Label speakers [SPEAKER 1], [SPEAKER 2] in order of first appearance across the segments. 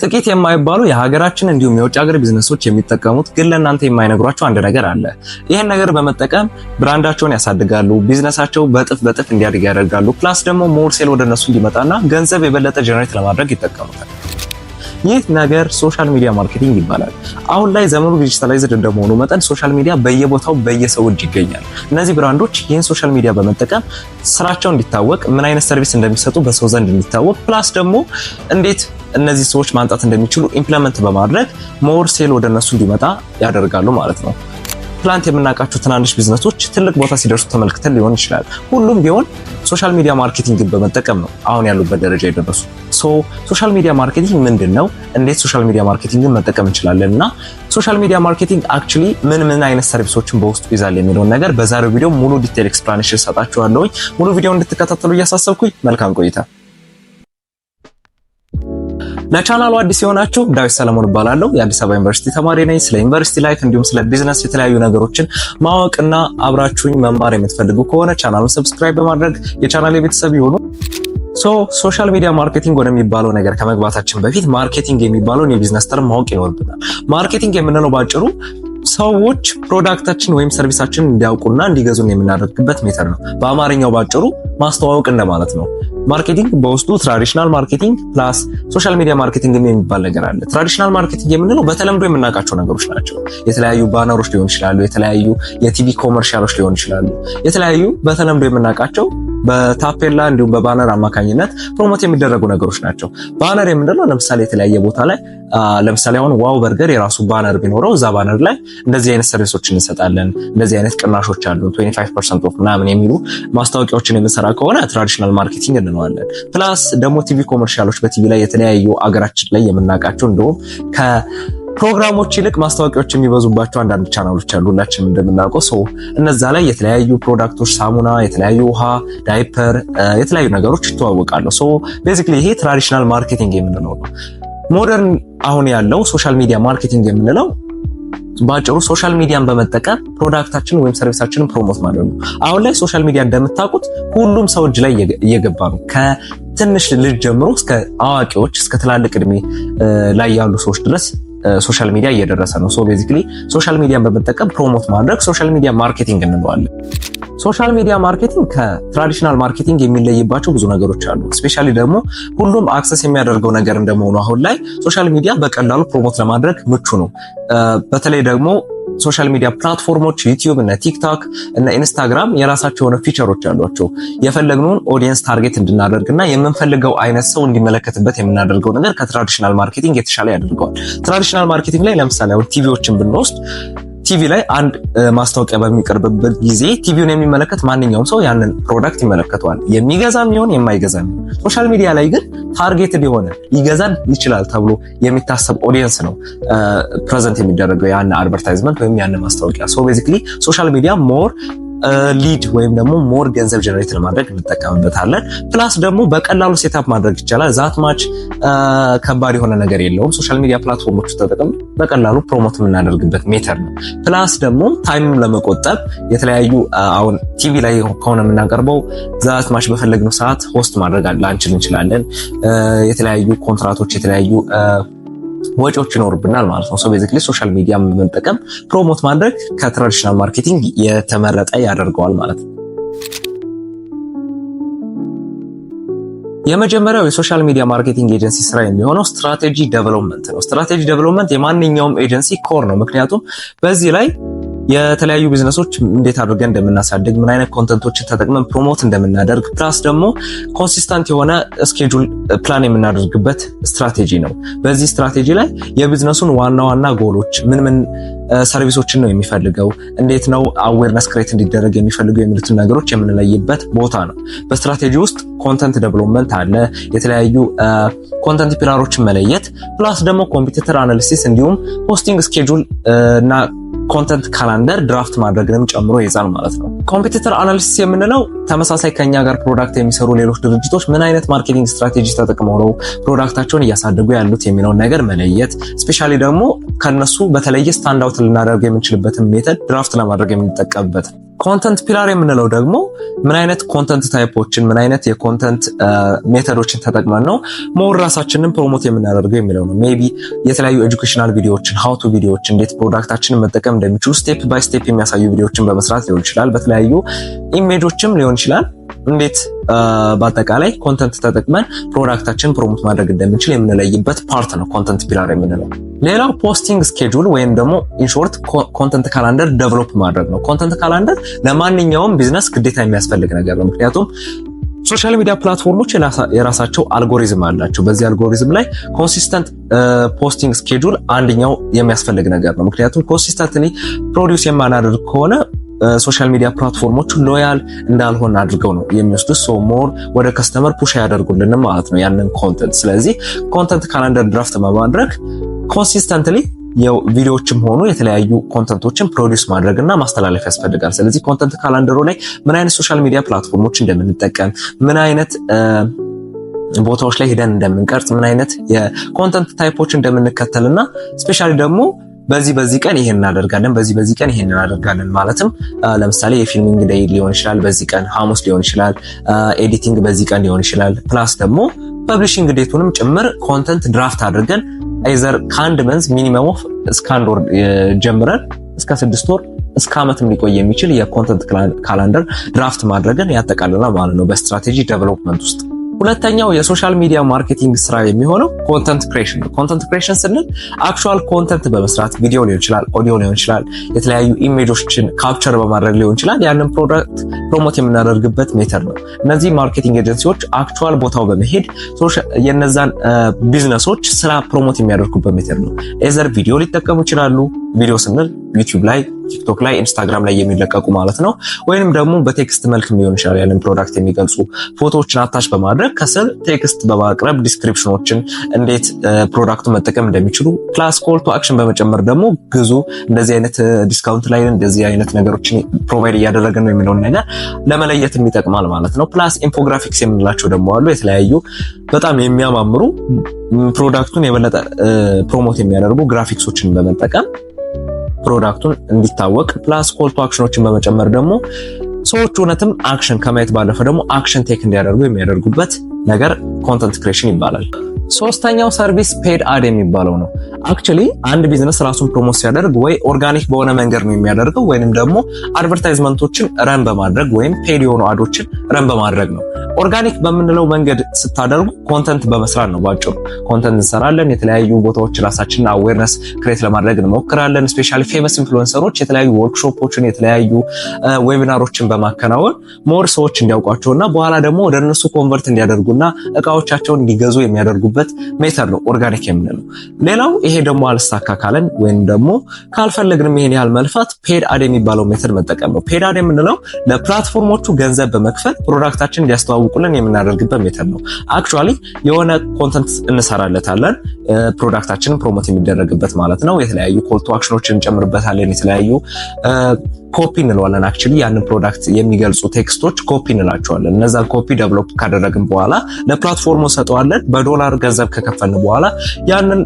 [SPEAKER 1] ጥቂት የማይባሉ የሀገራችን እንዲሁም የውጭ ሀገር ቢዝነሶች የሚጠቀሙት ግን ለእናንተ የማይነግሯቸው አንድ ነገር አለ። ይህን ነገር በመጠቀም ብራንዳቸውን ያሳድጋሉ፣ ቢዝነሳቸው በጥፍ እንዲያድግ ያደርጋሉ። ፕላስ ደግሞ ሞር ሴል ወደ እነሱ እንዲመጣና ገንዘብ የበለጠ ጀነሬት ለማድረግ ይጠቀሙታል። ይህ ነገር ሶሻል ሚዲያ ማርኬቲንግ ይባላል። አሁን ላይ ዘመኑ ዲጂታላይዝድ እንደመሆኑ መጠን ሶሻል ሚዲያ በየቦታው በየሰው እጅ ይገኛል። እነዚህ ብራንዶች ይህን ሶሻል ሚዲያ በመጠቀም ስራቸው እንዲታወቅ፣ ምን አይነት ሰርቪስ እንደሚሰጡ በሰው ዘንድ እንዲታወቅ፣ ፕላስ ደግሞ እንዴት እነዚህ ሰዎች ማምጣት እንደሚችሉ ኢምፕሊመንት በማድረግ ሞር ሴል ወደ እነሱ እንዲመጣ ያደርጋሉ ማለት ነው። ትላንት የምናውቃቸው ትናንሽ ቢዝነሶች ትልቅ ቦታ ሲደርሱ ተመልክተን ሊሆን ይችላል። ሁሉም ቢሆን ሶሻል ሚዲያ ማርኬቲንግን በመጠቀም ነው አሁን ያሉበት ደረጃ የደረሱ። ሶሻል ሚዲያ ማርኬቲንግ ምንድነው? እንዴት ሶሻል ሚዲያ ማርኬቲንግን መጠቀም እንችላለን? እና ሶሻል ሚዲያ ማርኬቲንግ አክቹሊ ምን አይነት ሰርቪሶችን በውስጡ ይዛል የሚለውን ነገር በዛሬው ቪዲዮ ሙሉ ዲቴል ኤክስፕላኔሽን ሰጣችኋለሁ። ሙሉ ቪዲዮ እንድትከታተሉ እያሳሰብኩኝ መልካም ቆይታ። ለቻናሉ አዲስ የሆናችሁ ዳዊት ሰለሞን እባላለሁ። የአዲስ አበባ ዩኒቨርሲቲ ተማሪ ነኝ። ስለ ዩኒቨርሲቲ ላይፍ እንዲሁም ስለ ቢዝነስ የተለያዩ ነገሮችን ማወቅና አብራችሁኝ መማር የምትፈልጉ ከሆነ ቻናሉን ሰብስክራይብ በማድረግ የቻናሌ ቤተሰብ ይሁኑ። ሶሻል ሚዲያ ማርኬቲንግ ወደሚባለው ነገር ከመግባታችን በፊት ማርኬቲንግ የሚባለውን የቢዝነስ ተርም ማወቅ ይኖርብናል። ማርኬቲንግ የምንለው ባጭሩ ሰዎች ፕሮዳክታችን ወይም ሰርቪሳችንን እንዲያውቁና እንዲገዙን የምናደርግበት ሜተድ ነው። በአማርኛው ባጭሩ ማስተዋወቅ እንደማለት ነው። ማርኬቲንግ በውስጡ ትራዲሽናል ማርኬቲንግ ፕላስ ሶሻል ሚዲያ ማርኬቲንግ የሚባል ነገር አለ። ትራዲሽናል ማርኬቲንግ የምንለው በተለምዶ የምናውቃቸው ነገሮች ናቸው። የተለያዩ ባነሮች ሊሆን ይችላሉ፣ የተለያዩ የቲቪ ኮመርሻሎች ሊሆን ይችላሉ፣ የተለያዩ በተለምዶ የምናውቃቸው በታፔላ እንዲሁም በባነር አማካኝነት ፕሮሞት የሚደረጉ ነገሮች ናቸው። ባነር የምንለው ለምሳሌ የተለያየ ቦታ ላይ ለምሳሌ አሁን ዋው በርገር የራሱ ባነር ቢኖረው እዛ ባነር ላይ እንደዚህ አይነት ሰርቪሶችን እንሰጣለን፣ እንደዚህ አይነት ቅናሾች አሉ፣ 25% ኦፍ ምናምን የሚሉ ማስታወቂያዎችን የምንሰራ ከሆነ ትራዲሽናል ማርኬቲንግ እንለዋለን። ፕላስ ደግሞ ቲቪ ኮመርሻሎች በቲቪ ላይ የተለያዩ አገራችን ላይ የምናውቃቸው እንደውም ፕሮግራሞች ይልቅ ማስታወቂያዎች የሚበዙባቸው አንዳንድ ቻናሎች አሉ ሁላችንም እንደምናውቀው። እነዛ ላይ የተለያዩ ፕሮዳክቶች፣ ሳሙና፣ የተለያዩ ውሃ፣ ዳይፐር፣ የተለያዩ ነገሮች ይተዋወቃሉ። ቤዚክሊ ይሄ ትራዲሽናል ማርኬቲንግ የምንለው ነው። ሞደርን አሁን ያለው ሶሻል ሚዲያ ማርኬቲንግ የምንለው ባጭሩ ሶሻል ሚዲያን በመጠቀም ፕሮዳክታችንን ወይም ሰርቪሳችንን ፕሮሞት ማድረግ ነው። አሁን ላይ ሶሻል ሚዲያ እንደምታውቁት ሁሉም ሰው እጅ ላይ እየገባ ነው። ከትንሽ ልጅ ጀምሮ እስከ አዋቂዎች እስከ ትላልቅ እድሜ ላይ ያሉ ሰዎች ድረስ ሶሻል ሚዲያ እየደረሰ ነው። ቤዚክሊ ሶሻል ሚዲያን በመጠቀም ፕሮሞት ማድረግ ሶሻል ሚዲያ ማርኬቲንግ እንለዋለን። ሶሻል ሚዲያ ማርኬቲንግ ከትራዲሽናል ማርኬቲንግ የሚለይባቸው ብዙ ነገሮች አሉ። ስፔሻሊ ደግሞ ሁሉም አክሰስ የሚያደርገው ነገር እንደመሆኑ አሁን ላይ ሶሻል ሚዲያ በቀላሉ ፕሮሞት ለማድረግ ምቹ ነው። በተለይ ደግሞ ሶሻል ሚዲያ ፕላትፎርሞች ዩቲዩብ እና ቲክቶክ እና ኢንስታግራም የራሳቸው የሆነ ፊቸሮች አሏቸው። የፈለግነውን ኦዲየንስ ታርጌት እንድናደርግና የምንፈልገው አይነት ሰው እንዲመለከትበት የምናደርገው ነገር ከትራዲሽናል ማርኬቲንግ የተሻለ ያደርገዋል። ትራዲሽናል ማርኬቲንግ ላይ ለምሳሌ አሁን ቲቪዎችን ብንወስድ ቲቪ ላይ አንድ ማስታወቂያ በሚቀርብበት ጊዜ ቲቪውን የሚመለከት ማንኛውም ሰው ያንን ፕሮዳክት ይመለከተዋል፣ የሚገዛም ይሁን የማይገዛም። ሶሻል ሚዲያ ላይ ግን ታርጌትድ የሆነ ሊገዛን ይችላል ተብሎ የሚታሰብ ኦዲየንስ ነው ፕሬዘንት የሚደረገው ያን አድቨርታይዝመንት ወይም ያን ማስታወቂያ። ቤዚክሊ ሶሻል ሚዲያ ሞር ሊድ ወይም ደግሞ ሞር ገንዘብ ጀነሬት ለማድረግ እንጠቀምበታለን። ፕላስ ደግሞ በቀላሉ ሴታፕ ማድረግ ይቻላል። ዛት ማች ከባድ የሆነ ነገር የለውም። ሶሻል ሚዲያ ፕላትፎርሞች ተጠቅመን በቀላሉ ፕሮሞት የምናደርግበት ሜተድ ነው። ፕላስ ደግሞ ታይምም ለመቆጠብ የተለያዩ አሁን ቲቪ ላይ ከሆነ የምናቀርበው ዛት ማች በፈለግነው ሰዓት ሆስት ማድረግ ላንችል እንችላለን። የተለያዩ ኮንትራቶች የተለያዩ ወጪዎች ይኖርብናል ማለት ነው። ቤዚክሊ ሶሻል ሚዲያ በመጠቀም ፕሮሞት ማድረግ ከትራዲሽናል ማርኬቲንግ የተመረጠ ያደርገዋል ማለት ነው። የመጀመሪያው የሶሻል ሚዲያ ማርኬቲንግ ኤጀንሲ ስራ የሚሆነው ስትራቴጂ ዴቨሎፕመንት ነው። ስትራቴጂ ዴቨሎፕመንት የማንኛውም ኤጀንሲ ኮር ነው። ምክንያቱም በዚህ ላይ የተለያዩ ቢዝነሶች እንዴት አድርገን እንደምናሳድግ፣ ምን አይነት ኮንተንቶችን ተጠቅመን ፕሮሞት እንደምናደርግ፣ ፕላስ ደግሞ ኮንሲስተንት የሆነ ስኬጁል ፕላን የምናደርግበት ስትራቴጂ ነው። በዚህ ስትራቴጂ ላይ የቢዝነሱን ዋና ጎሎች ምን ሰርቪሶችን ነው የሚፈልገው፣ እንዴት ነው አዌርነስ ክሬት እንዲደረግ የሚፈልገው የሚሉትን ነገሮች የምንለይበት ቦታ ነው። በስትራቴጂ ውስጥ ኮንተንት ዴቨሎፕመንት አለ፣ የተለያዩ ኮንተንት ፒላሮችን መለየት፣ ፕላስ ደግሞ ኮምፒቲተር አናሊሲስ እንዲሁም ፖስቲንግ ስኬጁል እና ኮንተንት ካላንደር ድራፍት ማድረግንም ጨምሮ ይዛል ማለት ነው። ኮምፒቲተር አናሊሲስ የምንለው ተመሳሳይ ከኛ ጋር ፕሮዳክት የሚሰሩ ሌሎች ድርጅቶች ምን አይነት ማርኬቲንግ ስትራቴጂ ተጠቅመው ነው ፕሮዳክታቸውን እያሳደጉ ያሉት የሚለውን ነገር መለየት፣ ስፔሻሊ ደግሞ ከነሱ በተለየ ስታንድ አውት ልናደርግ የምንችልበትን ሜተድ ድራፍት ለማድረግ የምንጠቀምበት። ኮንተንት ፒላር የምንለው ደግሞ ምን አይነት ኮንተንት ታይፖችን ምን አይነት የኮንተንት ሜተዶችን ተጠቅመን ነው ሞር ራሳችንን ፕሮሞት የምናደርገው የሚለው ነው። ሜቢ የተለያዩ ኤጁኬሽናል ቪዲዮዎችን ሃው ቱ ቪዲዮዎች እንዴት ፕሮዳክታችንን መጠቀም እንደሚችሉ ስቴፕ ባይ ስቴፕ የሚያሳዩ ቪዲዮዎችን በመስራት ሊሆን ይችላል። በተለያዩ ኢሜጆችም ሊሆን ይችላል። እንዴት በአጠቃላይ ኮንተንት ተጠቅመን ፕሮዳክታችንን ፕሮሞት ማድረግ እንደምንችል የምንለይበት ፓርት ነው ኮንተንት ፒላር የምንለው። ሌላው ፖስቲንግ ስኬጁል ወይም ደግሞ ኢንሾርት ኮንተንት ካላንደር ዴቨሎፕ ማድረግ ነው። ኮንተንት ካላንደር ለማንኛውም ቢዝነስ ግዴታ የሚያስፈልግ ነገር ነው። ምክንያቱም ሶሻል ሚዲያ ፕላትፎርሞች የራሳቸው አልጎሪዝም አላቸው። በዚህ አልጎሪዝም ላይ ኮንሲስተንት ፖስቲንግ ስኬጁል አንደኛው የሚያስፈልግ ነገር ነው። ምክንያቱም ኮንሲስተንትሊ ፕሮዲውስ የማናደርግ ከሆነ ሶሻል ሚዲያ ፕላትፎርሞቹ ሎያል እንዳልሆን አድርገው ነው የሚወስዱት። ሶ ሞር ወደ ከስተመር ፑሽ ያደርጉልን ማለት ነው ያንን ኮንተንት። ስለዚህ ኮንተንት ካላንደር ድራፍት በማድረግ ኮንሲስተንትሊ ቪዲዮዎችም ሆኑ የተለያዩ ኮንተንቶችን ፕሮዲውስ ማድረግና ማስተላለፍ ያስፈልጋል። ስለዚህ ኮንተንት ካላንደሩ ላይ ምን አይነት ሶሻል ሚዲያ ፕላትፎርሞች እንደምንጠቀም፣ ምን አይነት ቦታዎች ላይ ሄደን እንደምንቀርጽ፣ ምን አይነት የኮንተንት ታይፖች እንደምንከተልና ስፔሻሊ ደግሞ በዚህ ቀን ይሄን እናደርጋለን፣ በዚህ ቀን ይሄን እናደርጋለን ማለትም ለምሳሌ የፊልሚንግ ዴይ ሊሆን ይችላል፣ በዚህ ቀን ሐሙስ ሊሆን ይችላል፣ ኤዲቲንግ በዚህ ቀን ሊሆን ይችላል። ፕላስ ደግሞ ፐብሊሺንግ ዴቱንም ጭምር ኮንተንት ድራፍት አድርገን አይዘር ከአንድ መንዝ ሚኒመም ኦፍ እስከ 1 ወር ጀምረን እስከ 6 ወር እስከ ዓመትም ሊቆይ የሚችል የኮንተንት ካላንደር ድራፍት ማድረግን ያጠቃልላል ማለት ነው በስትራቴጂ ዴቨሎፕመንት ውስጥ። ሁለተኛው የሶሻል ሚዲያ ማርኬቲንግ ስራ የሚሆነው ኮንተንት ክሬሽን ነው። ኮንተንት ክሬሽን ስንል አክቹዋል ኮንተንት በመስራት ቪዲዮ ሊሆን ይችላል፣ ኦዲዮ ሊሆን ይችላል፣ የተለያዩ ኢሜጆችን ካፕቸር በማድረግ ሊሆን ይችላል። ያንን ፕሮዳክት ፕሮሞት የምናደርግበት ሜተድ ነው። እነዚህ ማርኬቲንግ ኤጀንሲዎች አክቹዋል ቦታው በመሄድ የነዛን ቢዝነሶች ስራ ፕሮሞት የሚያደርጉበት ሜተድ ነው። ኤዘር ቪዲዮ ሊጠቀሙ ይችላሉ። ቪዲዮ ስንል ዩቲዩብ ላይ፣ ቲክቶክ ላይ፣ ኢንስታግራም ላይ የሚለቀቁ ማለት ነው። ወይንም ደግሞ በቴክስት መልክም ሊሆን ይችላል። ያንን ፕሮዳክት የሚገልጹ ፎቶዎችን አታች በማድረግ ከስር ቴክስት በማቅረብ ዲስክሪፕሽኖችን እንዴት ፕሮዳክቱን መጠቀም እንደሚችሉ ፕላስ ኮል ቱ አክሽን በመጨመር ደግሞ ግዙ፣ እንደዚህ አይነት ዲስካውንት ላይ እንደዚህ አይነት ነገሮችን ፕሮቫይድ እያደረገን ነው የሚለውን ነገር ለመለየት ይጠቅማል ማለት ነው። ፕላስ ኢንፎግራፊክስ የምንላቸው ደግሞ አሉ። የተለያዩ በጣም የሚያማምሩ ፕሮዳክቱን የበለጠ ፕሮሞት የሚያደርጉ ግራፊክሶችን በመጠቀም ፕሮዳክቱን እንዲታወቅ ፕላስ ኮል ቱ አክሽኖችን በመጨመር ደግሞ ሰዎች እውነትም አክሽን ከማየት ባለፈ ደግሞ አክሽን ቴክ እንዲያደርጉ የሚያደርጉበት ነገር ኮንተንት ክሬሽን ይባላል። ሶስተኛው ሰርቪስ ፔድ አድ የሚባለው ነው። አክቹሊ አንድ ቢዝነስ ራሱን ፕሮሞት ሲያደርግ ወይ ኦርጋኒክ በሆነ መንገድ ነው የሚያደርገው ወይንም ደግሞ አድቨርታይዝመንቶችን ረን በማድረግ ወይም ፔድ የሆኑ አዶችን ረን በማድረግ ነው። ኦርጋኒክ በምንለው መንገድ ስታደርጉ ኮንተንት በመስራት ነው። ባጭሩ ኮንተንት እንሰራለን። የተለያዩ ቦታዎች ራሳችንን አዌርነስ ክሬት ለማድረግ እንሞክራለን። ስፔሻሊ ፌመስ ኢንፍሉዌንሰሮች የተለያዩ ወርክሾፖችን የተለያዩ ዌቢናሮችን በማከናወን ሞር ሰዎች እንዲያውቋቸውና በኋላ ደግሞ ወደ እነሱ ኮንቨርት እንዲያደርጉና እቃዎቻቸውን እንዲገዙ የሚያደርጉበት ሜተድ ነው ኦርጋኒክ የምንለው። ሌላው ይሄ ደግሞ አልሳካ ካለን ወይም ደግሞ ካልፈለግንም ይሄን ያህል መልፋት ፔድ አድ የሚባለው ሜተድ መጠቀም ነው። ፔድ አድ የምንለው ለፕላትፎርሞቹ ገንዘብ በመክፈል ፕሮዳክታችን እንዲያስተዋውቁልን የምናደርግበት ሜተድ ነው። አክቹአሊ የሆነ ኮንተንት እንሰራለታለን ፕሮዳክታችንን ፕሮሞት የሚደረግበት ማለት ነው። የተለያዩ ኮል ቱ አክሽኖችን እንጨምርበታለን። የተለያዩ ኮፒ እንለዋለን። አክቹአሊ ያንን ፕሮዳክት የሚገልጹ ቴክስቶች ኮፒ እንላቸዋለን። እነዛን ኮፒ ዴቨሎፕ ካደረግን በኋላ ለፕላትፎርሙ ሰጠዋለን። በዶላር ገንዘብ ከከፈልን በኋላ ያንን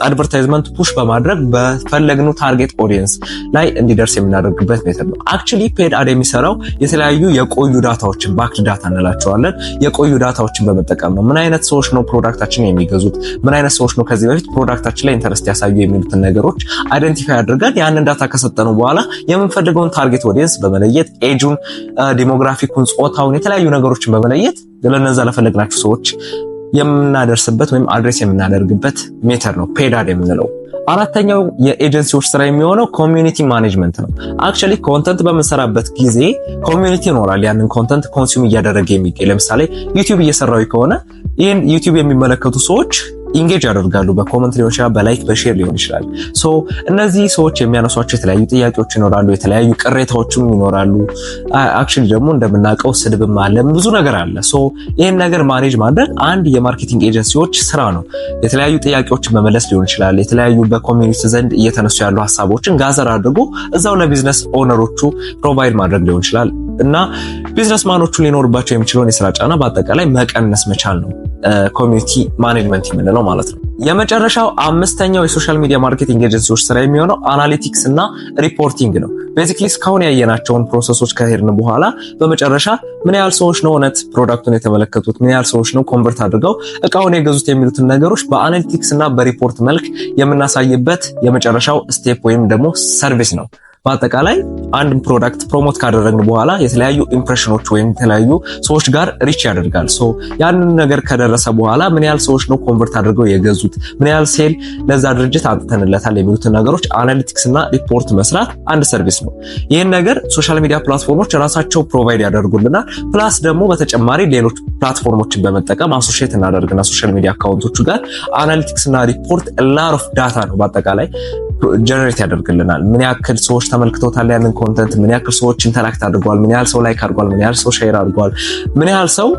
[SPEAKER 1] አድቨርታይዝመንት ፑሽ በማድረግ በፈለግነው ታርጌት ኦዲየንስ ላይ እንዲደርስ የምናደርግበት ሜተድ ነው። አክቹአሊ ፔድ አድ የሚሰራው የተለያዩ የቆዩ ዳታዎችን ባክድ ዳታ እንላቸዋለን የቆዩ ዳታዎችን በመጠቀም ነው። ምን አይነት ሰዎች ነው ፕሮዳክታችንን የሚገዙት፣ ምን አይነት ሰዎች ነው ከዚህ በፊት ፕሮዳክታችን ላይ ኢንተረስት ያሳዩ የሚሉትን ነገሮች አይደንቲፋይ አድርገን ያንን ዳታ ከሰጠነው በኋላ የምንፈልገውን ታርጌት ኦዲየንስ በመለየት ኤጁን፣ ዲሞግራፊኩን፣ ጾታውን የተለያዩ ነገሮችን በመለየት ለነዛ ለፈለግናቸው ሰዎች የምናደርስበት ወይም አድሬስ የምናደርግበት ሜተድ ነው ፔድ አድ የምንለው። አራተኛው የኤጀንሲዎች ስራ የሚሆነው ኮሚዩኒቲ ማኔጅመንት ነው። አክቹአሊ ኮንተንት በምንሰራበት ጊዜ ኮሚዩኒቲ ይኖራል። ያንን ኮንተንት ኮንሱም እያደረገ የሚገኝ ለምሳሌ ዩቲዩብ እየሰራው ከሆነ ይህን ዩቲዩብ የሚመለከቱ ሰዎች ኢንጌጅ ያደርጋሉ። በኮመንት ሊሆን ይችላል፣ በላይክ በሼር ሊሆን ይችላል። ሶ እነዚህ ሰዎች የሚያነሷቸው የተለያዩ ጥያቄዎች ይኖራሉ፣ የተለያዩ ቅሬታዎችም ይኖራሉ። አክቹአሊ ደግሞ እንደምናውቀው ስድብም አለ፣ ብዙ ነገር አለ። ሶ ይሄን ነገር ማኔጅ ማድረግ አንድ የማርኬቲንግ ኤጀንሲዎች ስራ ነው። የተለያዩ ጥያቄዎችን መመለስ ሊሆን ይችላል። የተለያዩ በኮሚኒቲ ዘንድ እየተነሱ ያሉ ሀሳቦችን ጋዘር አድርጎ እዛው ለቢዝነስ ኦነሮቹ ፕሮቫይድ ማድረግ ሊሆን ይችላል እና ቢዝነስ ማኖቹ ሊኖርባቸው የሚችለውን የስራ ጫና በአጠቃላይ መቀነስ መቻል ነው ኮሚኒቲ ማኔጅመንት የምንለው ማለት ነው። የመጨረሻው አምስተኛው የሶሻል ሚዲያ ማርኬቲንግ ኤጀንሲዎች ስራ የሚሆነው አናሊቲክስ እና ሪፖርቲንግ ነው። ቤዚክሊ እስካሁን ያየናቸውን ፕሮሰሶች ከሄድን በኋላ በመጨረሻ ምን ያህል ሰዎች ነው እውነት ፕሮዳክቱን የተመለከቱት፣ ምን ያህል ሰዎች ነው ኮንቨርት አድርገው እቃውን የገዙት የሚሉትን ነገሮች በአናሊቲክስ እና በሪፖርት መልክ የምናሳይበት የመጨረሻው ስቴፕ ወይም ደግሞ ሰርቪስ ነው። በአጠቃላይ አንድ ፕሮዳክት ፕሮሞት ካደረግን በኋላ የተለያዩ ኢምፕሬሽኖች ወይም የተለያዩ ሰዎች ጋር ሪች ያደርጋል። ሶ ያንን ነገር ከደረሰ በኋላ ምን ያህል ሰዎች ነው ኮንቨርት አድርገው የገዙት፣ ምን ያህል ሴል ለዛ ድርጅት አጥተንለታል የሚሉትን ነገሮች አናሊቲክስ እና ሪፖርት መስራት አንድ ሰርቪስ ነው። ይህን ነገር ሶሻል ሚዲያ ፕላትፎርሞች ራሳቸው ፕሮቫይድ ያደርጉልናል። ፕላስ ደግሞ በተጨማሪ ሌሎች ፕላትፎርሞችን በመጠቀም አሶሺየት እናደርግና ሶሻል ሚዲያ አካውንቶቹ ጋር አናሊቲክስ እና ሪፖርት ላር ኦፍ ዳታ ነው በአጠቃላይ ጀነሬት ያደርግልናል። ምን ያክል ሰዎች ተመልክተውታል ያንን ኮንተንት፣ ምን ያክል ሰዎች ኢንተራክት አድርገዋል፣ ምን ያህል ሰው ላይክ አድርገዋል፣ ምን ያህል ሰው ሼር አድርገዋል፣ ምን ያህል ሰው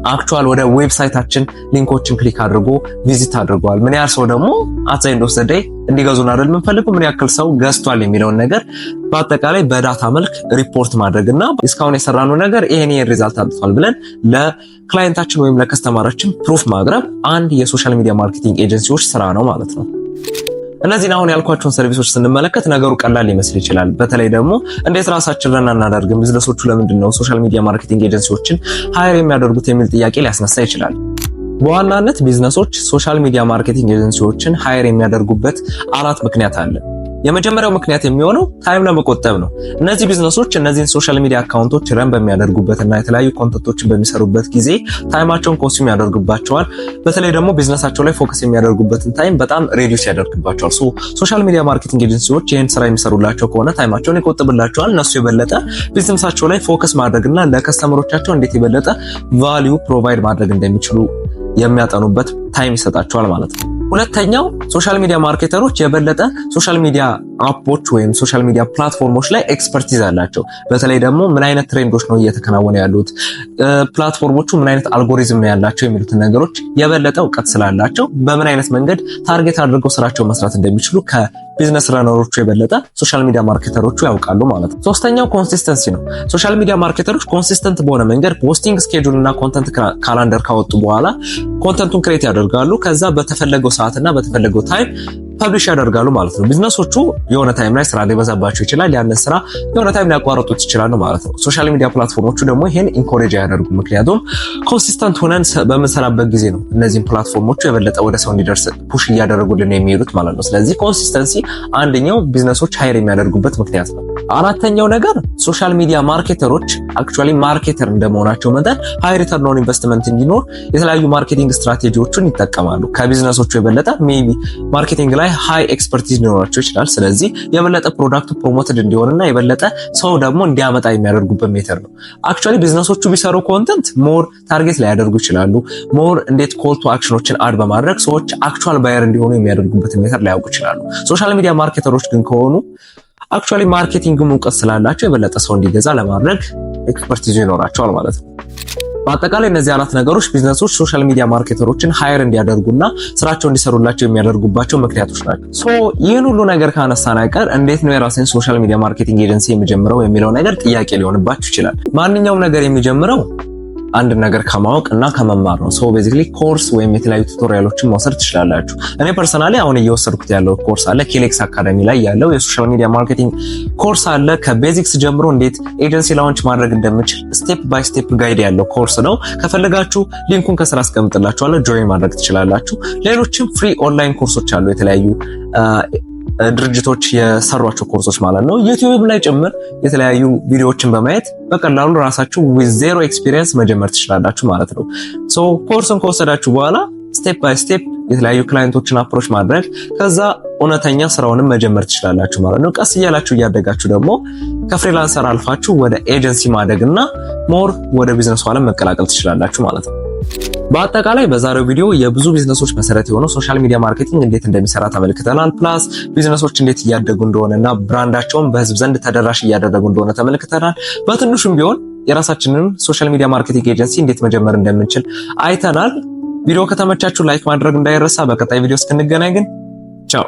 [SPEAKER 1] አክቹዋል ወደ ዌብሳይታችን ሊንኮችን ክሊክ አድርጎ ቪዚት አድርገዋል፣ ምን ያህል ሰው ደግሞ አት ዘ ኤንድ ኦፍ ዘ ዴይ እንዲገዙን አይደል የምንፈልገው ምን ያክል ሰው ገዝቷል የሚለውን ነገር በአጠቃላይ በዳታ መልክ ሪፖርት ማድረግና እስካሁን የሰራነው ነገር ይሄን ሪዛልት አምጥቷል ብለን ለክላይንታችን ወይም ለከስተመራችን ፕሩፍ ማቅረብ አንድ የሶሻል ሚዲያ ማርኬቲንግ ኤጀንሲዎች ስራ ነው ማለት ነው። እነዚህን አሁን ያልኳቸውን ሰርቪሶች ስንመለከት ነገሩ ቀላል ሊመስል ይችላል። በተለይ ደግሞ እንዴት ራሳችን ረን አናደርግም፣ ቢዝነሶቹ ለምንድን ነው ሶሻል ሚዲያ ማርኬቲንግ ኤጀንሲዎችን ሃየር የሚያደርጉት የሚል ጥያቄ ሊያስነሳ ይችላል። በዋናነት ቢዝነሶች ሶሻል ሚዲያ ማርኬቲንግ ኤጀንሲዎችን ሃየር የሚያደርጉበት 4 ምክንያት አለ። የመጀመሪያው ምክንያት የሚሆነው ታይም ለመቆጠብ ነው። እነዚህ ቢዝነሶች እነዚህን ሶሻል ሚዲያ አካውንቶች ረን በሚያደርጉበትና የተለያዩ ኮንተንቶችን በሚሰሩበት ጊዜ ታይማቸውን ኮንሱም ያደርጉባቸዋል። በተለይ ደግሞ ቢዝነሳቸው ላይ ፎከስ የሚያደርጉበትን ታይም በጣም ሬዲዩስ ያደርግባቸዋል። ሶሻል ሚዲያ ማርኬቲንግ ኤጀንሲዎች ይህን ስራ የሚሰሩላቸው ከሆነ ታይማቸውን ይቆጥብላቸዋል። እነሱ የበለጠ ቢዝነሳቸው ላይ ፎከስ ማድረግና ለከስተመሮቻቸው እንዴት የበለጠ ቫልዩ ፕሮቫይድ ማድረግ እንደሚችሉ የሚያጠኑበት ታይም ይሰጣቸዋል ማለት ነው። ሁለተኛው ሶሻል ሚዲያ ማርኬተሮች የበለጠ ሶሻል ሚዲያ አፖች ወይም ሶሻል ሚዲያ ፕላትፎርሞች ላይ ኤክስፐርቲዝ አላቸው። በተለይ ደግሞ ምን አይነት ትሬንዶች ነው እየተከናወኑ ያሉት፣ ፕላትፎርሞቹ ምን አይነት አልጎሪዝም ነው ያላቸው የሚሉትን ነገሮች የበለጠ እውቀት ስላላቸው በምን አይነት መንገድ ታርጌት አድርገው ስራቸውን መስራት እንደሚችሉ ከቢዝነስ ረነሮቹ የበለጠ ሶሻል ሚዲያ ማርኬተሮቹ ያውቃሉ ማለት ነው። ሶስተኛው ኮንሲስተንሲ ነው። ሶሻል ሚዲያ ማርኬተሮች ኮንሲስተንት በሆነ መንገድ ፖስቲንግ ስኬጁል እና ኮንተንት ካላንደር ካወጡ በኋላ ኮንተንቱን ክሬት ያደርጋሉ። ከዛ በተፈለገው ሰዓትና በተፈለገው ታይም ፐብሊሽ ያደርጋሉ ማለት ነው። ቢዝነሶቹ የሆነ ታይም ላይ ስራ ሊበዛባቸው ይችላል። ያንን ስራ የሆነ ታይም ሊያቋርጡት ይችላሉ ማለት ነው። ሶሻል ሚዲያ ፕላትፎርሞቹ ደግሞ ይሄን ኢንኮሬጅ ያደርጉ። ምክንያቱም ኮንሲስተንት ሆነን በምንሰራበት ጊዜ ነው እነዚህን ፕላትፎርሞቹ የበለጠ ወደ ሰው እንዲደርስ ፑሽ እያደረጉልን የሚሄዱት ማለት ነው። ስለዚህ ኮንሲስተንሲ አንደኛው ቢዝነሶች ሃየር የሚያደርጉበት ምክንያት ነው። አራተኛው ነገር ሶሻል ሚዲያ ማርኬተሮች አክቹአሊ ማርኬተር እንደመሆናቸው መጠን ሃይ ሪተርን ኦን ኢንቨስትመንት እንዲኖር የተለያዩ ማርኬቲንግ ስትራቴጂዎችን ይጠቀማሉ። ከቢዝነሶቹ የበለጠ ሜቢ ማርኬቲንግ ላይ ሃይ ኤክስፐርቲዝ ሊኖራቸው ይችላል። ስለዚህ የበለጠ ፕሮዳክቱ ፕሮሞትድ እንዲሆንና የበለጠ ሰው ደግሞ እንዲያመጣ የሚያደርጉበት ሜተር ነው። አክቹአሊ ቢዝነሶቹ ቢሰሩ ኮንተንት ሞር ታርጌት ላይ ያደርጉ ይችላሉ። ሞር እንዴት ኮል ቱ አክሽኖችን አድ በማድረግ ሰዎች አክቹአል ባየር እንዲሆኑ የሚያደርጉበት ሜተር ላይ ያውቁ ይችላሉ። ሶሻል ሚዲያ ማርኬተሮች ግን ከሆኑ አክቹአሊ ማርኬቲንግም እውቀት ስላላቸው የበለጠ ሰው እንዲገዛ ለማድረግ ኤክስፐርቲዝ ይኖራቸዋል ማለት ነው። በአጠቃላይ እነዚህ 4 ነገሮች ቢዝነሶች ሶሻል ሚዲያ ማርኬተሮችን ሃየር እንዲያደርጉና ስራቸው እንዲሰሩላቸው የሚያደርጉባቸው ምክንያቶች ናቸው። ይህን ሁሉ ነገር ካነሳን አይቀር እንዴት ነው የራሴን ሶሻል ሚዲያ ማርኬቲንግ ኤጀንሲ የሚጀምረው የሚለው ነገር ጥያቄ ሊሆንባችሁ ይችላል። ማንኛውም ነገር የሚጀምረው አንድ ነገር ከማወቅ እና ከመማር ነው። ቤዚክሊ ኮርስ ወይም የተለያዩ ቱቶሪያሎችን መውሰድ ትችላላችሁ። እኔ ፐርሰናሊ አሁን እየወሰድኩት ያለው ኮርስ አለ፣ ኬሌክስ አካዳሚ ላይ ያለው የሶሻል ሚዲያ ማርኬቲንግ ኮርስ አለ። ከቤዚክስ ጀምሮ እንዴት ኤጀንሲ ላውንች ማድረግ እንደምችል ስቴፕ ባይ ስቴፕ ጋይድ ያለው ኮርስ ነው። ከፈለጋችሁ ሊንኩን ከስራ አስቀምጥላችኋለሁ፣ ጆይን ማድረግ ትችላላችሁ። ሌሎችም ፍሪ ኦንላይን ኮርሶች አሉ፣ የተለያዩ ድርጅቶች የሰሯቸው ኮርሶች ማለት ነው። ዩቲዩብ ላይ ጭምር የተለያዩ ቪዲዮዎችን በማየት በቀላሉ ራሳችሁ ዊዝ ዜሮ ኤክስፒሪየንስ መጀመር ትችላላችሁ ማለት ነው። ኮርስን ከወሰዳችሁ በኋላ ስቴፕ ባይ ስቴፕ የተለያዩ ክላይንቶችን አፕሮች ማድረግ ከዛ እውነተኛ ስራውንም መጀመር ትችላላችሁ ማለት ነው። ቀስ እያላችሁ እያደጋችሁ ደግሞ ከፍሪላንሰር አልፋችሁ ወደ ኤጀንሲ ማደግና ሞር ወደ ቢዝነሱ ዓለም መቀላቀል ትችላላችሁ ማለት ነው። በአጠቃላይ በዛሬው ቪዲዮ የብዙ ቢዝነሶች መሰረት የሆነው ሶሻል ሚዲያ ማርኬቲንግ እንዴት እንደሚሰራ ተመልክተናል። ፕላስ ቢዝነሶች እንዴት እያደጉ እንደሆነና ብራንዳቸውን በህዝብ ዘንድ ተደራሽ እያደረጉ እንደሆነ ተመልክተናል። በትንሹም ቢሆን የራሳችንን ሶሻል ሚዲያ ማርኬቲንግ ኤጀንሲ እንዴት መጀመር እንደምንችል አይተናል። ቪዲዮ ከተመቻችሁ ላይክ ማድረግ እንዳይረሳ። በቀጣይ ቪዲዮ እስክንገናኝ ግን ቻው።